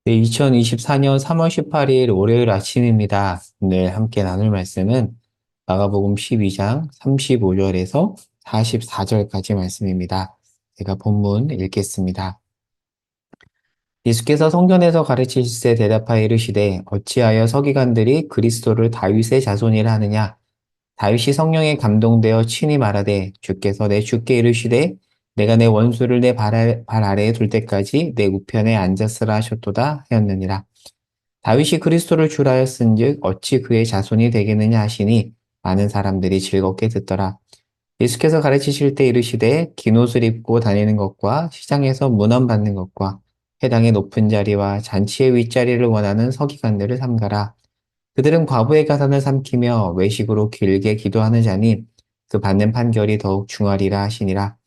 네, 2024년 3월 18일 월요일 아침입니다. 오늘 함께 나눌 말씀은 마가복음 12장 35절에서 44절까지 말씀입니다. 제가 본문 읽겠습니다. 예수께서 성전에서 가르치실세 대답하여 이르시되 어찌하여 서기관들이 그리스도를 다윗의 자손이라 하느냐. 다윗이 성령에 감동되어 친히 말하되 주께서 내 주께 이르시되 내가 내 원수를 내 발 아래에 둘 때까지 내 우편에 앉았으라 하셨도다 하였느니라. 다윗이 그리스도를 주라 하였은즉 어찌 그의 자손이 되겠느냐 하시니 많은 사람들이 즐겁게 듣더라. 예수께서 가르치실 때 이르시되 긴 옷을 입고 다니는 것과 시장에서 문안 받는 것과 회당의 높은 자리와 잔치의 윗자리를 원하는 서기관들을 삼가라. 그들은 과부의 가산을 삼키며 외식으로 길게 기도하는 자니 그 받는 판결이 더욱 중하리라 하시니라.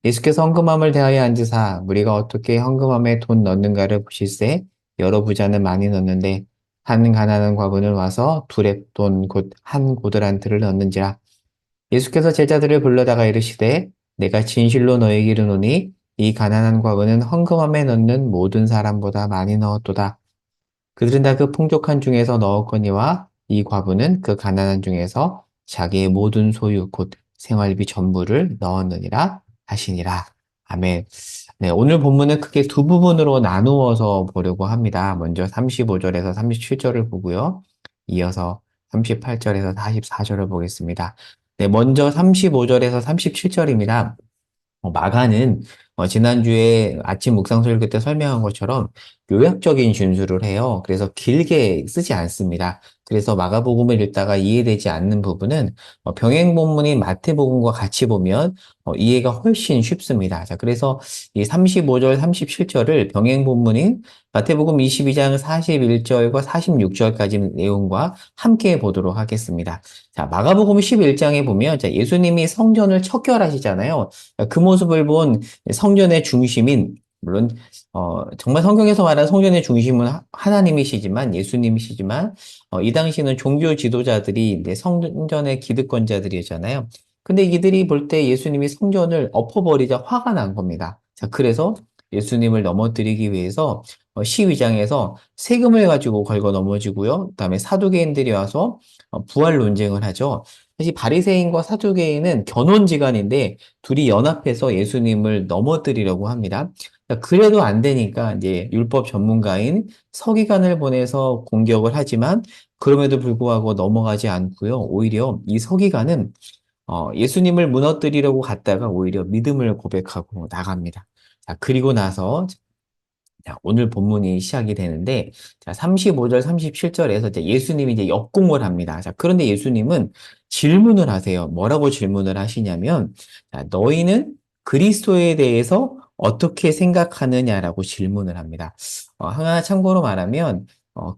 예수께서 헌금함을 대하여 앉으사 우리가 어떻게 헌금함에 돈 넣는가를 보실세 여러 부자는 많이 넣는데 한 가난한 과부는 와서 두 렙돈 곧 한 고드란트를 넣는지라. 예수께서 제자들을 불러다가 이르시되 내가 진실로 너희에게 이르노니 이 가난한 과부는 헌금함에 넣는 모든 사람보다 많이 넣었도다. 그들은 다 그 풍족한 중에서 넣었거니와 이 과부는 그 가난한 중에서 자기의 모든 소유 곧 생활비 전부를 넣었느니라 하시니라. 아멘. 네, 오늘 본문은 크게 두 부분으로 나누어서 보려고 합니다. 먼저 35절에서 37절을 보고요. 이어서 38절에서 44절을 보겠습니다. 네, 먼저 35절에서 37절입니다. 마가는 지난주에 아침 묵상 설교 때 설명한 것처럼 요약적인 준수를 해요. 그래서 길게 쓰지 않습니다. 그래서 마가복음을 읽다가 이해되지 않는 부분은 병행 본문인 마태복음과 같이 보면 이해가 훨씬 쉽습니다. 자, 그래서 이 35절, 37절을 병행 본문인 마태복음 22장 41절과 46절까지 내용과 함께 보도록 하겠습니다. 자, 마가복음 11장에 보면 자, 예수님이 성전을 척결하시잖아요. 그 모습을 본 성전의 중심인, 물론, 정말 성경에서 말하는 성전의 중심은 하나님이시지만, 예수님이시지만, 이 당시는 종교 지도자들이 이제 성전의 기득권자들이었잖아요. 근데 이들이 볼 때 예수님이 성전을 엎어버리자 화가 난 겁니다. 자, 그래서 예수님을 넘어뜨리기 위해서 시위장에서 세금을 가지고 걸고 넘어지고요. 그다음에 사두개인들이 와서 부활 논쟁을 하죠. 사실 바리새인과 사두개인은 견원지간인데 둘이 연합해서 예수님을 넘어뜨리려고 합니다. 그래도 안 되니까 이제 율법 전문가인 서기관을 보내서 공격을 하지만 그럼에도 불구하고 넘어가지 않고요. 오히려 이 서기관은 예수님을 무너뜨리려고 갔다가 오히려 믿음을 고백하고 나갑니다. 자, 그리고 나서 자, 오늘 본문이 시작이 되는데, 자, 35절, 37절에서 이제 예수님이 이제 역공을 합니다. 자, 그런데 예수님은 질문을 하세요. 뭐라고 질문을 하시냐면, 자, 너희는 그리스도에 대해서 어떻게 생각하느냐라고 질문을 합니다. 하나 참고로 말하면,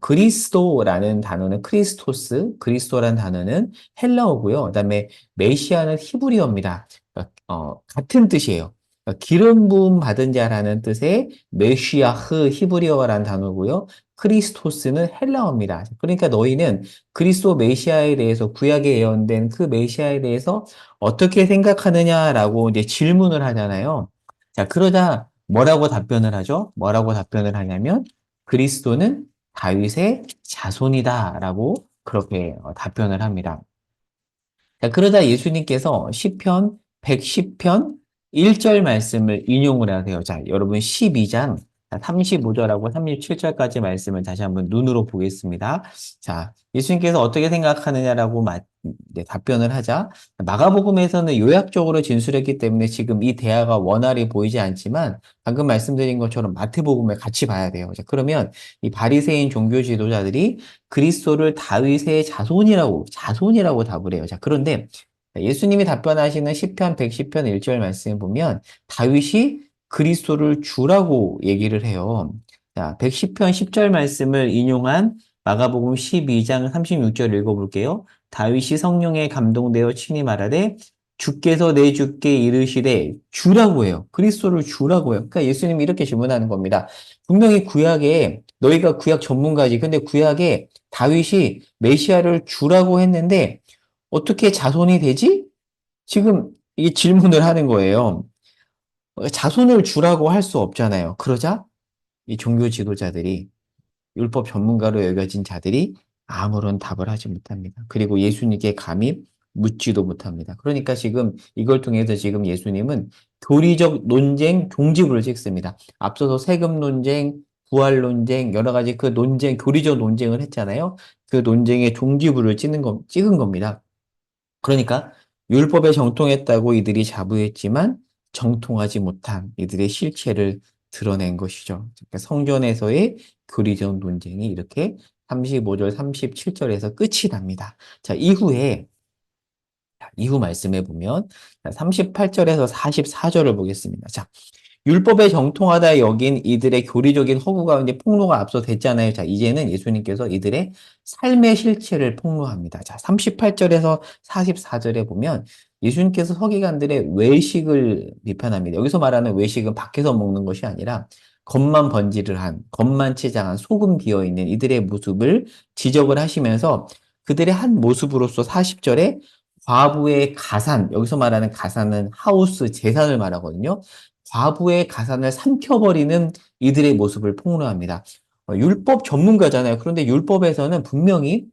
그리스도라는 단어는 크리스토스, 그리스도라는 단어는 헬라어고요. 그다음에 메시아는 히브리어입니다. 그러니까, 같은 뜻이에요. 그러니까 기름 부음 받은 자라는 뜻의 메시아흐 히브리어라는 단어고요. 크리스토스는 헬라어입니다. 그러니까 너희는 그리스도 메시아에 대해서 구약에 예언된 그 메시아에 대해서 어떻게 생각하느냐라고 이제 질문을 하잖아요. 자, 그러자 뭐라고 답변을 하죠? 뭐라고 답변을 하냐면 그리스도는 다윗의 자손이다라고 그렇게 답변을 합니다. 자, 그러다 예수님께서 시편 110편 1절 말씀을 인용을 하세요. 자, 여러분 12장 35절하고 37절까지 말씀을 다시 한번 눈으로 보겠습니다. 자, 예수님께서 어떻게 생각하느냐라고 답변을 하자 마가복음에서는 요약적으로 진술했기 때문에 지금 이 대화가 원활히 보이지 않지만 방금 말씀드린 것처럼 마태복음을 같이 봐야 돼요. 자, 그러면 이 바리새인 종교 지도자들이 그리스도를 다윗의 자손이라고 답을 해요. 자, 그런데 예수님이 답변하시는 시편 110편 1절 말씀에 보면 다윗이 그리스도를 주라고 얘기를 해요. 자, 110편 10절 말씀을 인용한 마가복음 12장 36절 읽어볼게요. 다윗이 성령에 감동되어 친히 말하되 주께서 내 주께 이르시되 주라고 해요. 그리스도를 주라고 해요. 그러니까 예수님이 이렇게 질문하는 겁니다. 분명히 구약에 너희가 구약 전문가지. 근데 구약에 다윗이 메시아를 주라고 했는데 어떻게 자손이 되지? 지금 이게 질문을 하는 거예요. 자손을 주라고 할 수 없잖아요. 그러자 이 종교 지도자들이 율법 전문가로 여겨진 자들이 아무런 답을 하지 못합니다. 그리고 예수님께 감히 묻지도 못합니다. 그러니까 지금 이걸 통해서 지금 예수님은 교리적 논쟁 종지부를 찍습니다. 앞서서 세금 논쟁, 부활 논쟁, 여러 가지 그 논쟁, 교리적 논쟁을 했잖아요. 그 논쟁의 종지부를 찍은 겁니다. 그러니까 율법에 정통했다고 이들이 자부했지만 정통하지 못한 이들의 실체를 드러낸 것이죠. 그러니까 성전에서의 교리적 논쟁이 이렇게 35절, 37절에서 끝이 납니다. 자, 이후 말씀해 보면 38절에서 44절을 보겠습니다. 자, 율법에 정통하다 여긴 이들의 교리적인 허구가 이제 폭로가 앞서 됐잖아요. 자, 이제는 예수님께서 이들의 삶의 실체를 폭로합니다. 자, 38절에서 44절에 보면 예수님께서 서기관들의 외식을 비판합니다. 여기서 말하는 외식은 밖에서 먹는 것이 아니라 겉만 번지르한, 겉만 치장한, 속은 비어있는 이들의 모습을 지적을 하시면서 그들의 한 모습으로서 40절에 과부의 가산, 여기서 말하는 가산은 하우스, 재산을 말하거든요. 과부의 가산을 삼켜버리는 이들의 모습을 폭로합니다. 율법 전문가잖아요. 그런데 율법에서는 분명히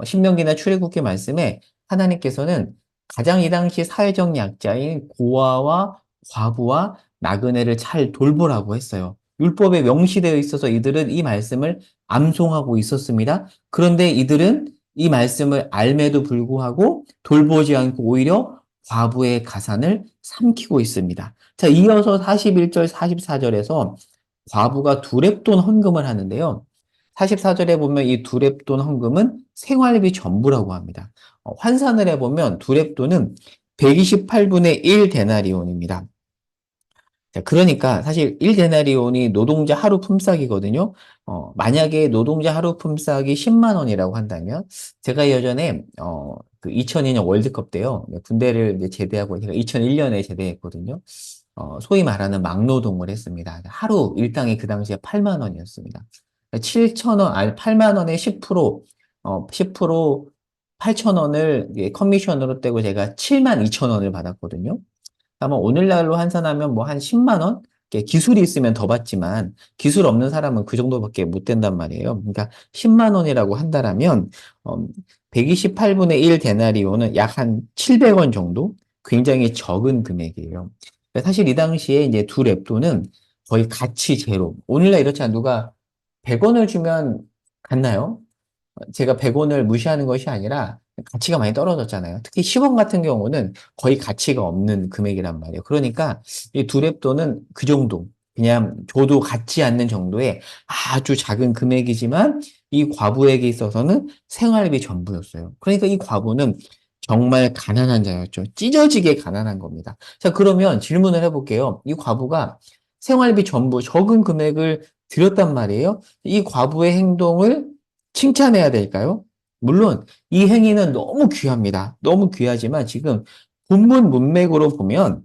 신명기나 출애굽기 말씀에 하나님께서는 가장 이 당시 사회적 약자인 고아와 과부와 나그네를 잘 돌보라고 했어요. 율법에 명시되어 있어서 이들은 이 말씀을 암송하고 있었습니다. 그런데 이들은 이 말씀을 알매도 불구하고 돌보지 않고 오히려 과부의 가산을 삼키고 있습니다. 자, 이어서 41절, 44절에서 과부가 두렙돈 헌금을 하는데요. 44절에 보면 이 두렙돈 헌금은 생활비 전부라고 합니다. 환산을 해보면 두렙돈은 128분의 1 데나리온입니다. 자, 그러니까 사실 1데나리온이 노동자 하루 품삯이거든요. 만약에 노동자 하루 품삯이 10만 원이라고 한다면 제가 예전에 그 2002년 월드컵 때요. 군대를 이제 제대하고 제가 2001년에 제대했거든요. 소위 말하는 막노동을 했습니다. 하루 일당이 그 당시에 8만 원이었습니다. 7천 원, 아니 8만 원에 10% 8천 원을 커미션으로 떼고 제가 7만 2천 원을 받았거든요. 아마 오늘날로 환산하면 뭐 한 10만 원? 기술이 있으면 더 받지만 기술 없는 사람은 그 정도밖에 못 된단 말이에요. 그러니까 10만 원이라고 한다면 128분의 1 데나리오는 약 한 700원 정도? 굉장히 적은 금액이에요. 그러니까 사실 이 당시에 이제 두 랩돈은 거의 가치 제로. 오늘날 이렇지 않 누가 100원을 주면 갔나요? 제가 100원을 무시하는 것이 아니라 가치가 많이 떨어졌잖아요. 특히 10원 같은 경우는 거의 가치가 없는 금액이란 말이에요. 그러니까 이 두랩돈은 그 정도, 그냥 줘도 같지 않는 정도의 아주 작은 금액이지만 이 과부에게 있어서는 생활비 전부였어요. 그러니까 이 과부는 정말 가난한 자였죠. 찢어지게 가난한 겁니다. 자, 그러면 질문을 해볼게요. 이 과부가 생활비 전부 적은 금액을 들였단 말이에요. 이 과부의 행동을 칭찬해야 될까요? 물론 이 행위는 너무 귀합니다. 너무 귀하지만 지금 본문 문맥으로 보면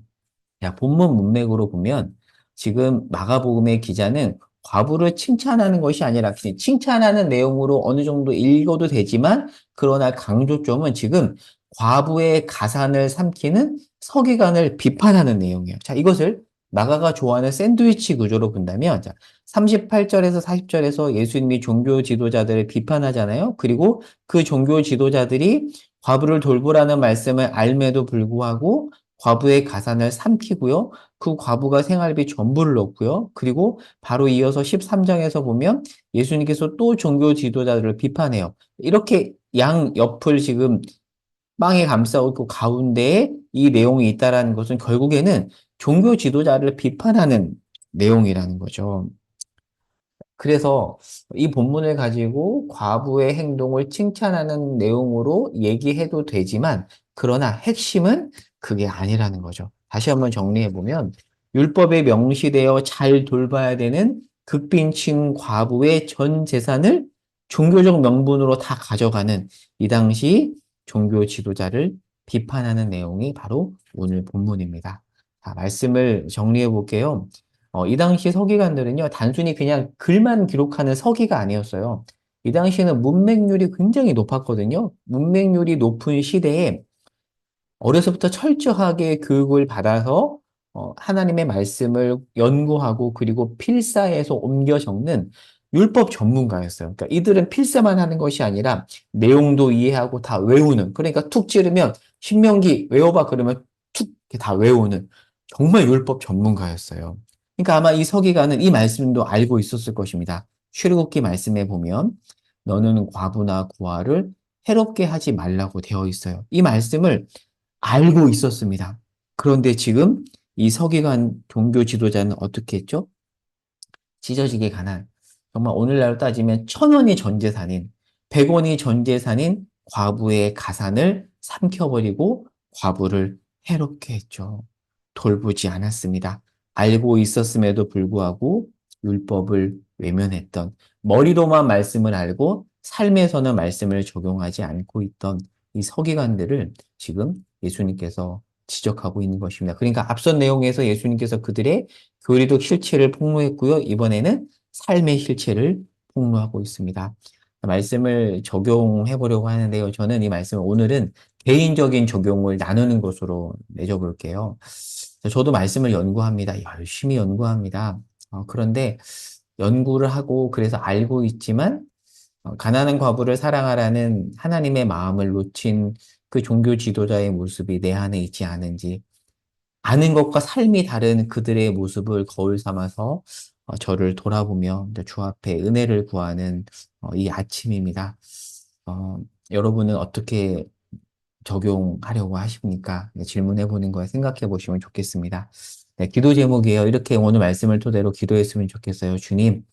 본문 문맥으로 보면 지금 마가복음의 기자는 과부를 칭찬하는 것이 아니라 그냥 칭찬하는 내용으로 어느 정도 읽어도 되지만 그러나 강조점은 지금 과부의 가산을 삼키는 서기관을 비판하는 내용이에요. 자, 이것을 마가가 좋아하는 샌드위치 구조로 본다면 자, 38절에서 40절에서 예수님이 종교 지도자들을 비판하잖아요. 그리고 그 종교 지도자들이 과부를 돌보라는 말씀을 알매도 불구하고 과부의 가산을 삼키고요. 그 과부가 생활비 전부를 넣고요. 그리고 바로 이어서 13장에서 보면 예수님께서 또 종교 지도자들을 비판해요. 이렇게 양 옆을 지금 빵에 감싸고 있고 가운데에 이 내용이 있다라는 것은 결국에는 종교 지도자를 비판하는 내용이라는 거죠. 그래서 이 본문을 가지고 과부의 행동을 칭찬하는 내용으로 얘기해도 되지만 그러나 핵심은 그게 아니라는 거죠. 다시 한번 정리해 보면 율법에 명시되어 잘 돌봐야 되는 극빈층 과부의 전 재산을 종교적 명분으로 다 가져가는 이 당시 종교 지도자를 비판하는 내용이 바로 오늘 본문입니다. 자, 말씀을 정리해 볼게요. 이 당시 서기관들은요, 단순히 그냥 글만 기록하는 서기가 아니었어요. 이 당시에는 문맹률이 굉장히 높았거든요. 문맹률이 높은 시대에 어려서부터 철저하게 교육을 받아서 하나님의 말씀을 연구하고 그리고 필사해서 옮겨 적는 율법 전문가였어요. 그러니까 이들은 필사만 하는 것이 아니라 내용도 이해하고 다 외우는. 그러니까 툭 찌르면 신명기 외워봐 그러면 툭 이렇게 다 외우는 정말 율법 전문가였어요. 그러니까 아마 이 서기관은 이 말씀도 알고 있었을 것입니다. 출애굽기 말씀에 보면 너는 과부나 고아를 해롭게 하지 말라고 되어 있어요. 이 말씀을 알고 있었습니다. 그런데 지금 이 서기관 종교 지도자는 어떻게 했죠? 찢어지게 가난. 정말 오늘날로 따지면 1,000원이 전 재산인, 100원이 전 재산인 과부의 가산을 삼켜버리고 과부를 해롭게 했죠. 돌보지 않았습니다. 알고 있었음에도 불구하고 율법을 외면했던, 머리로만 말씀을 알고 삶에서는 말씀을 적용하지 않고 있던 이 서기관들을 지금 예수님께서 지적하고 있는 것입니다. 그러니까 앞선 내용에서 예수님께서 그들의 교리적 실체를 폭로했고요. 이번에는 삶의 실체를 폭로하고 있습니다. 말씀을 적용해 보려고 하는데요. 저는 이 말씀을 오늘은 개인적인 적용을 나누는 것으로 내줘볼게요. 저도 말씀을 연구합니다. 열심히 연구합니다. 그런데 연구를 하고 그래서 알고 있지만 가난한 과부를 사랑하라는 하나님의 마음을 놓친 그 종교 지도자의 모습이 내 안에 있지 않은지 아는 것과 삶이 다른 그들의 모습을 거울 삼아서 저를 돌아보며 주 앞에 은혜를 구하는 이 아침입니다. 어, 여러분은 어떻게 적용하려고 하십니까? 네, 질문해 보는 거에 생각해 보시면 좋겠습니다. 네, 기도 제목이에요. 이렇게 오늘 말씀을 토대로 기도했으면 좋겠어요. 주님,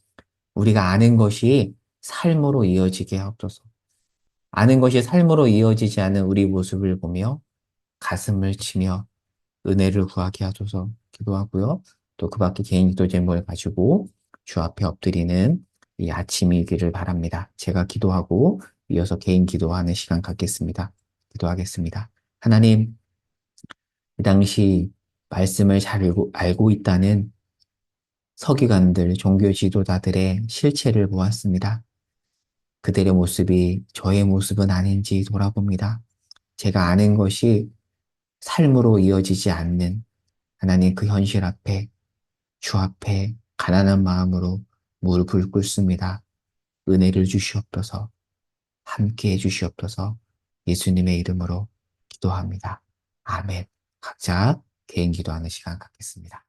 우리가 아는 것이 삶으로 이어지게 하옵소서. 아는 것이 삶으로 이어지지 않은 우리 모습을 보며 가슴을 치며 은혜를 구하게 하소서 기도하고요. 또 그 밖에 개인 기도 제목을 가지고 주 앞에 엎드리는 이 아침이기를 바랍니다. 제가 기도하고 이어서 개인 기도하는 시간 갖겠습니다. 기도하겠습니다. 하나님, 그 당시 말씀을 잘 알고 있다는 서기관들, 종교 지도자들의 실체를 보았습니다. 그들의 모습이 저의 모습은 아닌지 돌아봅니다. 제가 아는 것이 삶으로 이어지지 않는 하나님 그 현실 앞에 주 앞에 가난한 마음으로 무릎을 꿇습니다. 은혜를 주시옵소서, 함께 해주시옵소서, 예수님의 이름으로 기도합니다. 아멘. 각자 개인 기도하는 시간 갖겠습니다.